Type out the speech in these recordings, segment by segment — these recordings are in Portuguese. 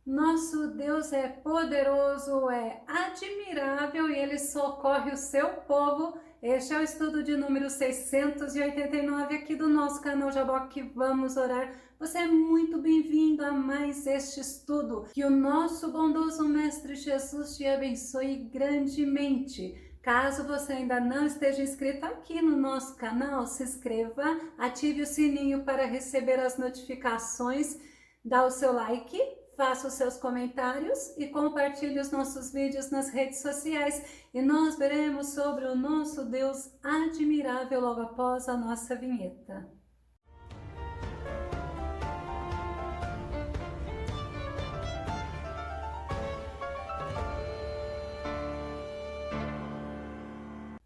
Nosso Deus é poderoso, é admirável e Ele socorre o seu povo. Este é o estudo de número 689 aqui do nosso canal Jaboque. Vamos orar. Você é muito bem-vindo a mais este estudo. Que o nosso bondoso Mestre Jesus te abençoe grandemente. Caso você ainda não esteja inscrito aqui no nosso canal, se inscreva, ative o sininho para receber as notificações, dá o seu like, faça os seus comentários e compartilhe os nossos vídeos nas redes sociais. E nós veremos sobre o nosso Deus admirável logo após a nossa vinheta.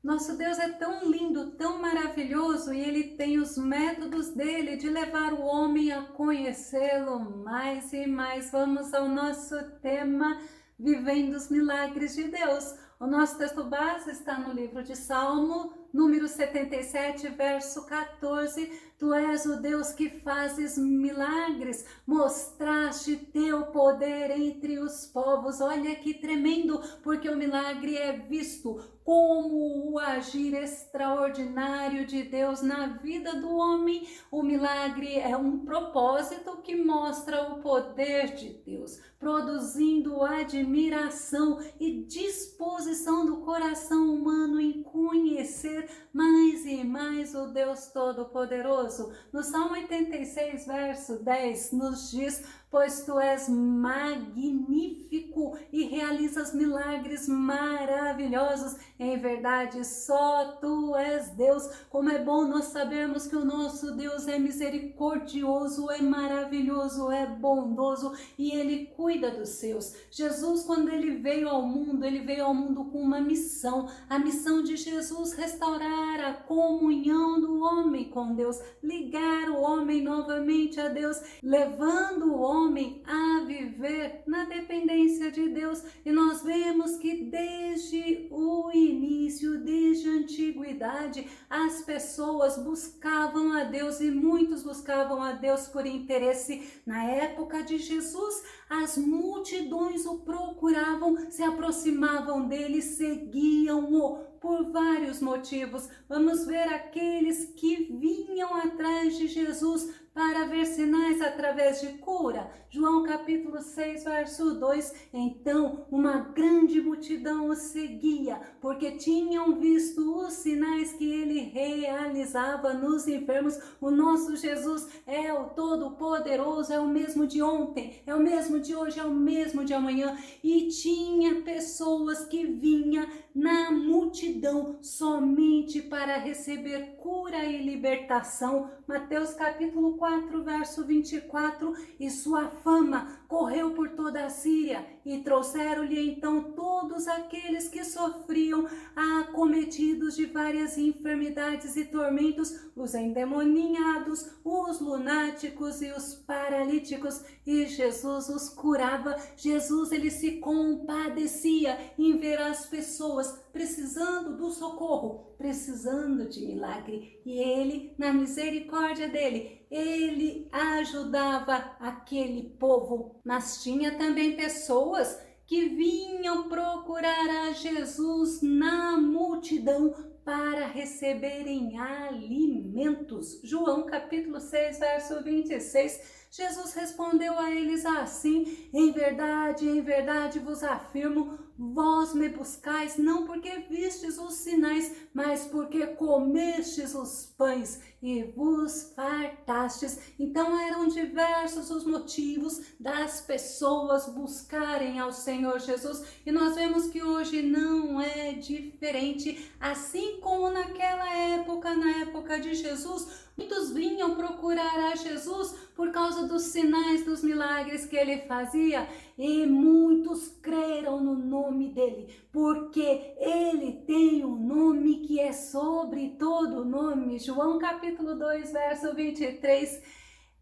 Nosso Deus é tão lindo, tão maravilhoso e Ele tem os métodos dele de levar o homem a conhecê-lo mais e mais. Vamos ao nosso tema, Vivendo os Milagres de Deus. O nosso texto base está no livro de Salmo, número 77, verso 14. Tu és o Deus que fazes milagres, mostraste teu poder entre os povos. Olha que tremendo, porque o milagre é visto como o agir extraordinário de Deus na vida do homem. O milagre é um propósito que mostra o poder de Deus, produzindo admiração e disposição do coração humano em conhecer mais e mais o Deus Todo-Poderoso. No Salmo 86, verso 10, nos diz: pois tu és magnífico e realizas milagres maravilhosos. Em verdade, só tu és Deus. Como é bom nós sabermos que o nosso Deus é misericordioso, é maravilhoso, é bondoso e Ele cuida dos seus. Jesus, quando Ele veio ao mundo com uma missão. A missão de Jesus: restaurar a comunhão do homem com Deus, ligar o homem novamente a Deus, levando o homem a viver na dependência de Deus. E nós vemos que desde o início, desde a antiguidade, as pessoas buscavam a Deus e muitos buscavam a Deus por interesse. Na época de Jesus, as multidões o procuravam, se aproximavam dele, seguiam-o por vários motivos. Vamos ver aqueles que vinham atrás de Jesus para ver sinais através de cura. João capítulo 6, verso 2. Então uma grande multidão o seguia, porque tinham visto os sinais que ele realizava nos enfermos. O nosso Jesus é o Todo-Poderoso, é o mesmo de ontem, é o mesmo de hoje, é o mesmo de amanhã. E tinha pessoas que vinham na multidão somente para receber cura e libertação. Mateus capítulo 4, verso 24. E sua fama correu por toda a Síria, e trouxeram-lhe então todos aqueles que sofriam, acometidos de várias enfermidades e tormentos, os endemoniados, os lunáticos e os paralíticos, e Jesus os curava. Jesus, ele se compadecia em ver as pessoas precisando do socorro, precisando de milagre, e ele, na misericórdia dele, ele ajudava aquele povo. Mas tinha também pessoas que vinham procurar a Jesus na multidão para receberem alimentos. João capítulo 6, verso 26. Jesus respondeu a eles assim: em verdade vos afirmo, vós me buscais não porque vistes os sinais, mas porque comestes os pães e vos fartastes. Então eram diversos os motivos das pessoas buscarem ao Senhor Jesus, e nós vemos que hoje não é diferente. Assim como naquela época, na época de Jesus, muitos vinham procurar a Jesus por causa dos sinais, dos milagres que ele fazia, e muitos creram no nome dele, porque ele tem um nome que é sobre todo nome. João capítulo 2, verso 23.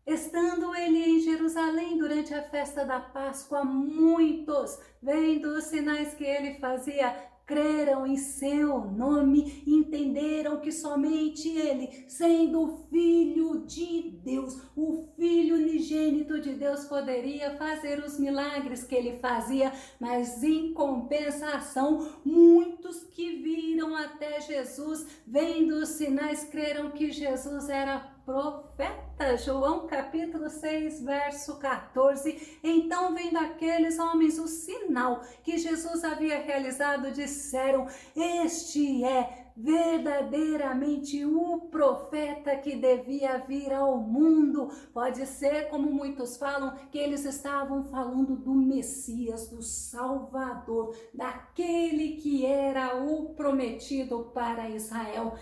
Estando ele em Jerusalém durante a festa da Páscoa, muitos, vendo os sinais que ele fazia, creram em seu nome, entenderam que somente ele, sendo o Filho de Deus, o Filho unigênito de Deus, poderia fazer os milagres que ele fazia, mas em compensação, muitos que viram até Jesus, vendo os sinais, creram que Jesus era profeta. João capítulo 6, verso 14. Então, vendo aqueles homens o sinal que Jesus havia realizado, disseram: este é verdadeiramente o profeta que devia vir ao mundo. Pode ser, como muitos falam, que eles estavam falando do Messias, do Salvador, daquele que era o prometido para Israel.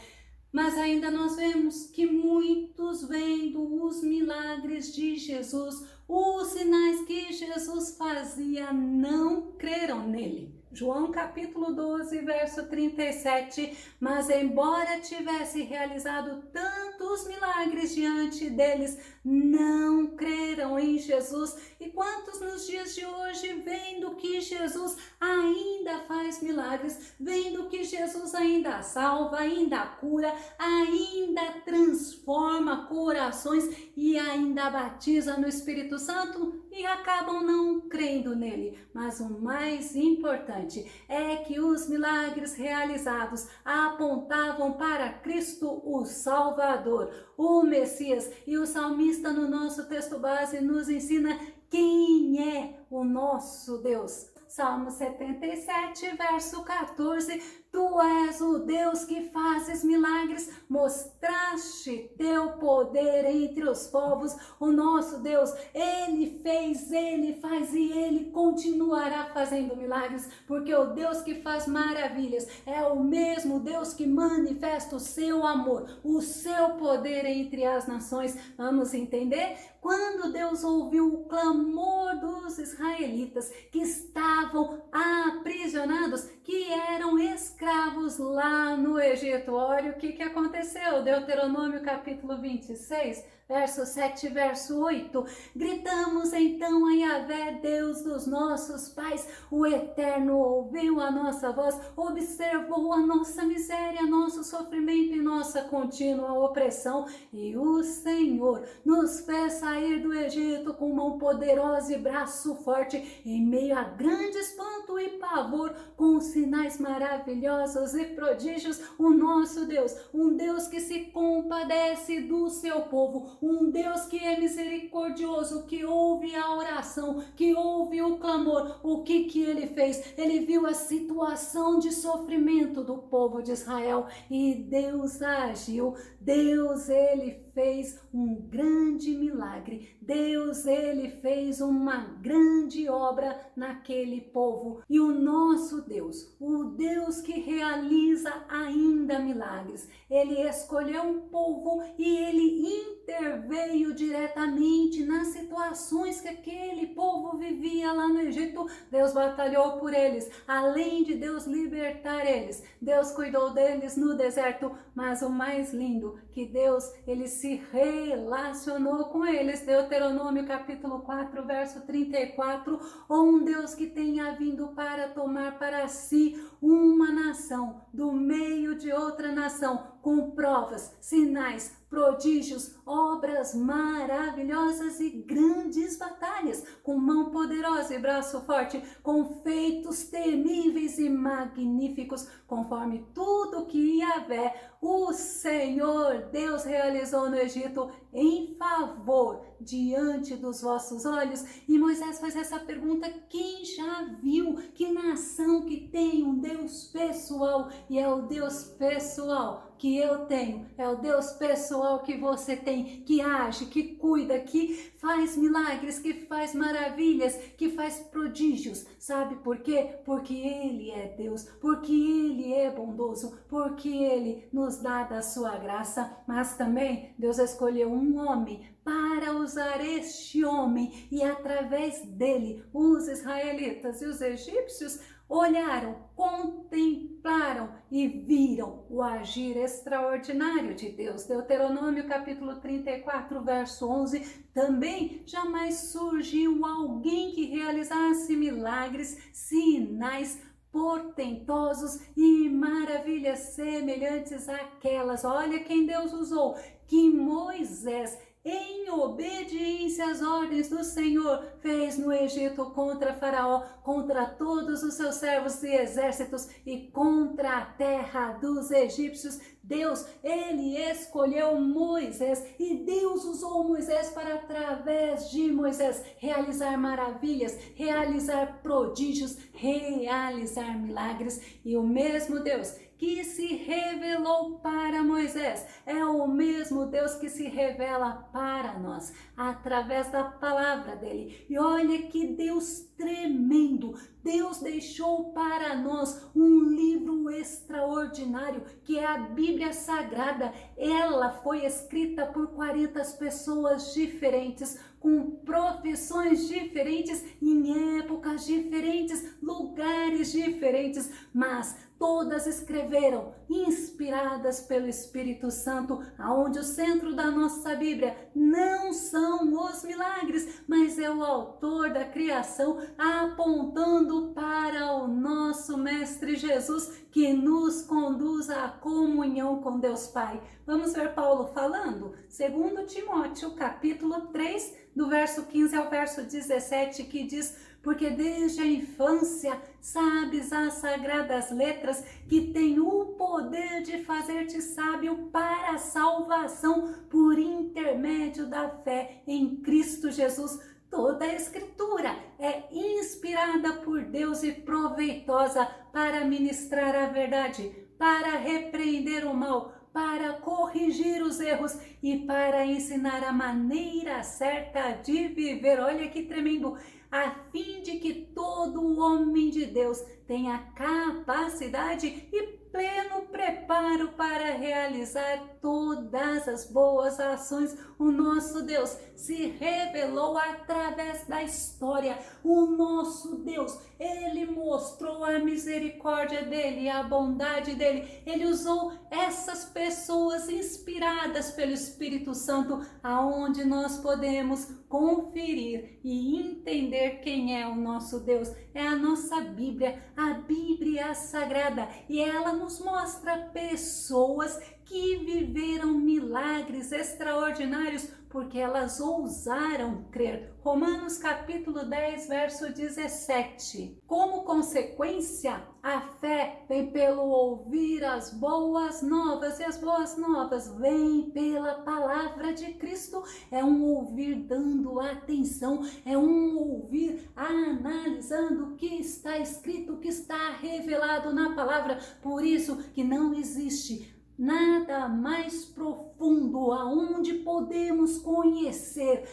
Mas ainda nós vemos que muitos, vendo os milagres de Jesus, os sinais que Jesus fazia, não creram nele. João capítulo 12, verso 37, mas embora tivesse realizado tantos milagres diante deles, não creram em Jesus. E quantos nos dias de hoje, vendo que Jesus ainda faz milagres, vendo que Jesus ainda salva, ainda cura, ainda transforma corações e ainda batiza no Espírito Santo, e acabam não crendo nele. Mas o mais importante é que os milagres realizados apontavam para Cristo, o Salvador, o Messias. E o salmista, no nosso texto base, nos ensina quem é o nosso Deus. Salmo 77, verso 14. Tu és o Deus que fazes milagres, mostraste teu poder entre os povos. O nosso Deus, ele fez, ele faz e ele continuará fazendo milagres, porque o Deus que faz maravilhas é o mesmo Deus que manifesta o seu amor, o seu poder entre as nações. Vamos entender? Quando Deus ouviu o clamor dos israelitas que estavam aprisionados, que eram escravos lá no Egito, olha o que aconteceu. Deuteronômio capítulo 26, verso 7, verso 8. Gritamos então a Yahvé, Deus dos nossos pais. O Eterno ouviu a nossa voz, observou a nossa miséria, nosso sofrimento e nossa contínua opressão. E o Senhor nos fez sair do Egito com mão poderosa e braço forte, em meio a grande espanto e pavor, com sinais maravilhosos e prodígios. O nosso Deus, um Deus que se compadece do seu povo, um Deus que é misericordioso, que ouve a oração, que ouve o clamor. O que ele fez? Ele viu a situação de sofrimento do povo de Israel e Deus agiu. Deus, ele fez um grande milagre. Deus, ele fez uma grande obra naquele povo. E o nosso Deus, o Deus que realiza ainda milagres, ele escolheu um povo e ele interveio diretamente nas situações que aquele povo vivia lá no Egito. Deus batalhou por eles. Além de Deus libertar eles, Deus cuidou deles no deserto. Mas o mais lindo, que Deus, ele se relacionou com eles. Deuteronômio capítulo 4, verso 34. Um Deus que tenha vindo para tomar para si uma nação do meio de outra nação, com provas, sinais, prodígios, obras maravilhosas e grandes batalhas, com mão poderosa e braço forte, com feitos temíveis e magníficos, conforme tudo que Yahvé, o Senhor Deus, realizou no Egito em favor diante dos vossos olhos. E Moisés faz essa pergunta: quem já viu? Que nação que tem um Deus pessoal? E é o Deus pessoal que eu tenho, é o Deus pessoal que você tem, que age, que cuida, que faz milagres, que faz maravilhas, que faz prodígios. Sabe por quê? Porque ele é Deus, porque ele é bondoso, porque ele nos dá da sua graça. Mas também Deus escolheu um homem para usar este homem, e através dele os israelitas e os egípcios olharam, contemplaram e viram o agir extraordinário de Deus. Deuteronômio capítulo 34, verso 11. Também jamais surgiu alguém que realizasse milagres, sinais, portentosos e maravilhas semelhantes àquelas. Olha quem Deus usou, que Moisés, em obediência às ordens do Senhor, fez no Egito contra Faraó, contra todos os seus servos e exércitos e contra a terra dos egípcios. Deus, ele escolheu Moisés e Deus usou Moisés para, através de Moisés, realizar maravilhas, realizar prodígios, realizar milagres. E o mesmo Deus que se revelou para Moisés é o mesmo Deus que se revela para nós através da palavra dele. E olha que Deus tremendo! Deus deixou para nós um livro extraordinário, que é a Bíblia Sagrada. Ela foi escrita por 40 pessoas diferentes, com profissões diferentes, em épocas diferentes, lugares diferentes, mas todas escreveram, inspiradas pelo Espírito Santo, aonde o centro da nossa Bíblia não são os milagres, mas é o autor da criação, apontando para o nosso Mestre Jesus, que nos conduz à comunhão com Deus Pai. Vamos ver Paulo falando? 2 Timóteo, capítulo 3, do verso 15 ao verso 17, que diz: porque desde a infância sabes as sagradas letras, que têm o poder de fazer-te sábio para a salvação por intermédio da fé em Cristo Jesus. Toda a Escritura é inspirada por Deus e proveitosa para ministrar a verdade, para repreender o mal, para corrigir os erros e para ensinar a maneira certa de viver. Olha que tremendo! A fim de que todo homem de Deus tenha capacidade e pleno preparo para realizar todas as boas ações. O nosso Deus se revelou através da história. O nosso Deus, ele mostrou a misericórdia dele, a bondade dele. Ele usou essas pessoas inspiradas pelo Espírito Santo, aonde nós podemos conferir e entender quem é o nosso Deus. É a nossa Bíblia, a Bíblia Sagrada, e ela nos mostra pessoas que viveram milagres extraordinários porque elas ousaram crer. Romanos capítulo 10, verso 17. Como consequência, a fé vem pelo ouvir as boas novas, e as boas novas vêm pela palavra de Cristo. É um ouvir dando atenção, é um ouvir analisando o que está escrito, o que está revelado na palavra. Por isso que não existe nada mais profundo aonde podemos conhecer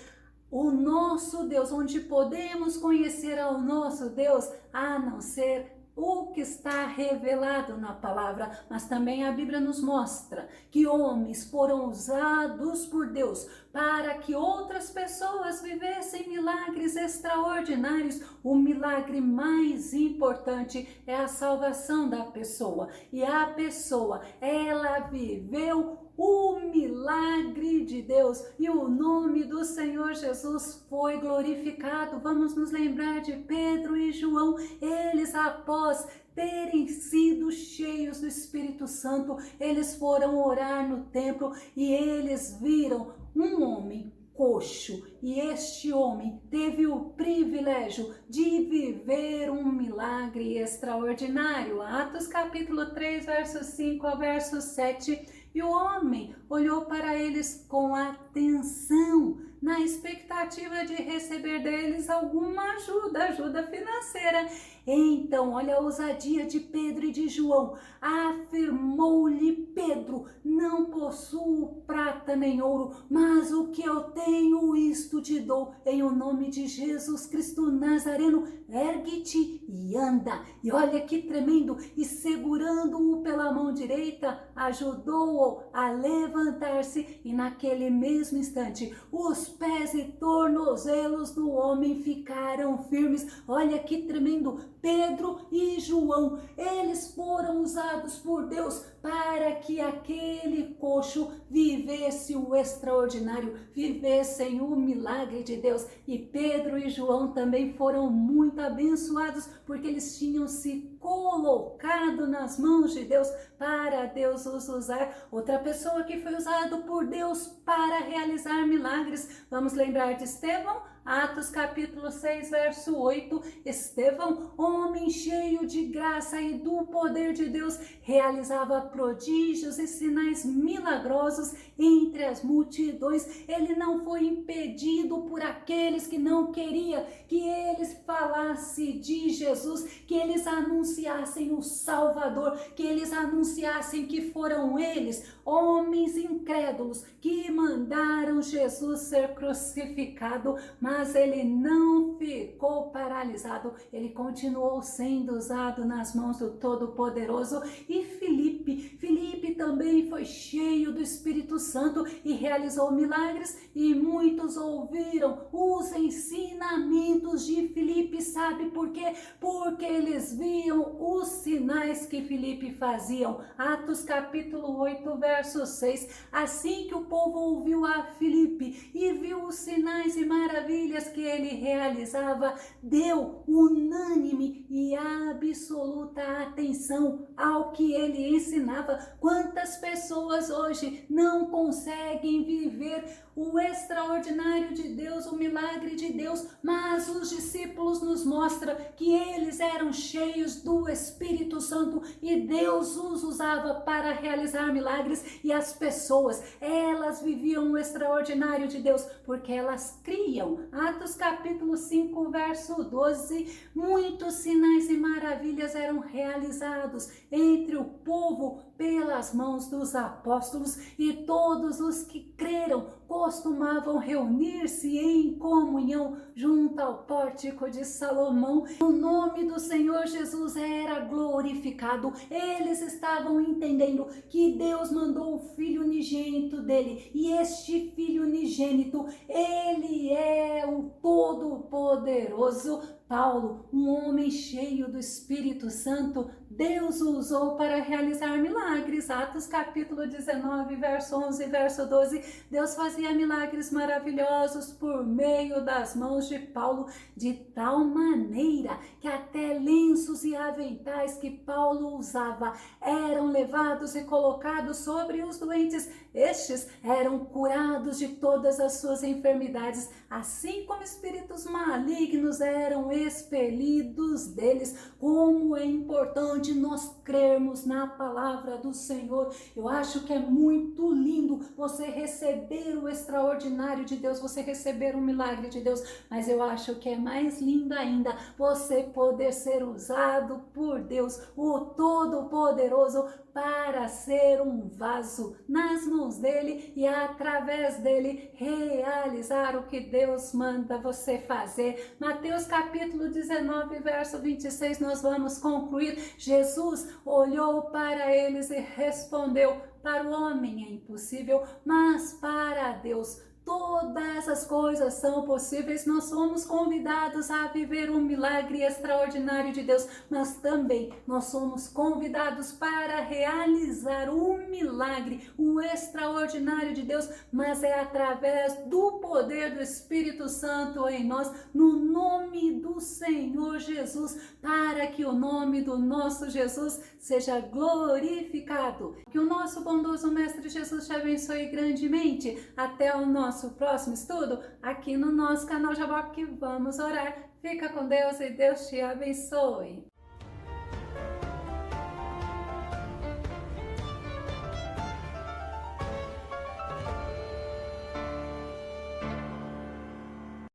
o nosso Deus, onde podemos conhecer ao nosso Deus, a não ser o que está revelado na palavra. Mas também a Bíblia nos mostra que homens foram usados por Deus para que outras pessoas vivessem milagres extraordinários. O milagre mais importante é a salvação da pessoa, e a pessoa, ela viveu o milagre de Deus e o nome do Senhor Jesus foi glorificado. Vamos nos lembrar de Pedro e João. Eles, após terem sido cheios do Espírito Santo, eles foram orar no templo e eles viram um homem coxo, e este homem teve o privilégio de viver um milagre extraordinário. Atos capítulo 3, verso 5 ao verso 7. E o homem olhou para eles com atenção, na expectativa de receber deles alguma ajuda financeira. Então, olha a ousadia de Pedro e de João. Afirmou-lhe Pedro: não possuo prata nem ouro, mas o que eu tenho, isto te dou. Em o nome de Jesus Cristo Nazareno, ergue-te e anda. E olha que tremendo! E segurando-o pela mão direita, ajudou-o a levantar-se, e naquele mesmo instante os pés e tornozelos do homem ficaram firmes. Olha que tremendo! Pedro e João, eles foram usados por Deus para que aquele coxo vivesse o extraordinário, vivessem o milagre de Deus. E Pedro e João também foram muito abençoados, porque eles tinham se colocado nas mãos de Deus para Deus os usar. Outra pessoa que foi usado por Deus para realizar milagres, vamos lembrar de Estevão. Atos capítulo 6, verso 8, Estevão, homem cheio de graça e do poder de Deus, realizava prodígios e sinais milagrosos entre as multidões. Ele não foi impedido por aqueles que não queriam que eles falassem de Jesus, que eles anunciassem o Salvador, que eles anunciassem que foram eles, homens incrédulos, que mandaram Jesus ser crucificado, mas ele não ficou paralisado, ele continuou sendo usado nas mãos do Todo-Poderoso. E Filipe também foi cheio do Espírito Santo e realizou milagres, e muitos ouviram os ensinamentos de Filipe. Sabe por quê? Porque eles viam os sinais que Filipe faziam. Atos capítulo 8, verso 6. Assim que o povo ouviu a Filipe e viu os sinais e maravilhas que ele realizava, deu unânime e absoluta atenção ao que ele ensinava. Quantas pessoas hoje não conseguem viver o extraordinário de Deus, o milagre de Deus, mas os discípulos nos mostram que eles eram cheios do Espírito Santo e Deus os usava para realizar milagres, e as pessoas, elas viviam o extraordinário de Deus porque elas criam. Atos capítulo 5, verso 12, muitos sinais e maravilhas eram realizados entre o povo pelas mãos dos apóstolos, e todos os que creram costumavam reunir-se em comunhão junto ao pórtico de Salomão. O nome do Senhor Jesus era glorificado. Eles estavam entendendo que Deus mandou o Filho unigênito dele, e este Filho unigênito, ele é o Todo-Poderoso. Paulo, um homem cheio do Espírito Santo, Deus o usou para realizar milagres. Atos capítulo 19, verso 11 e verso 12, Deus fazia milagres maravilhosos por meio das mãos de Paulo, de tal maneira que até lenços e aventais que Paulo usava eram levados e colocados sobre os doentes. Estes eram curados de todas as suas enfermidades, assim como espíritos malignos eram expelidos deles. Como é importante nós crermos na palavra do Senhor. Eu acho que é muito lindo você receber o extraordinário de Deus, você receber o milagre de Deus, mas eu acho que é mais lindo ainda você poder ser usado por Deus, o Todo-Poderoso, para ser um vaso nas mãos dele e através dele realizar o que Deus manda você fazer. Mateus capítulo 19, verso 26, nós vamos concluir. Jesus olhou para eles e respondeu: para o homem é impossível, mas para Deus todas as coisas são possíveis. Nós somos convidados a viver um milagre extraordinário de Deus, mas também nós somos convidados para realizar um milagre, o extraordinário de Deus, mas é através do poder do Espírito Santo em nós, no nome do Senhor Jesus, para que o nome do nosso Jesus seja glorificado. Que o nosso bondoso Mestre Jesus te abençoe grandemente. Até o nosso próximo estudo aqui no nosso canal Jaboque. Vamos orar. Fica com Deus e Deus te abençoe.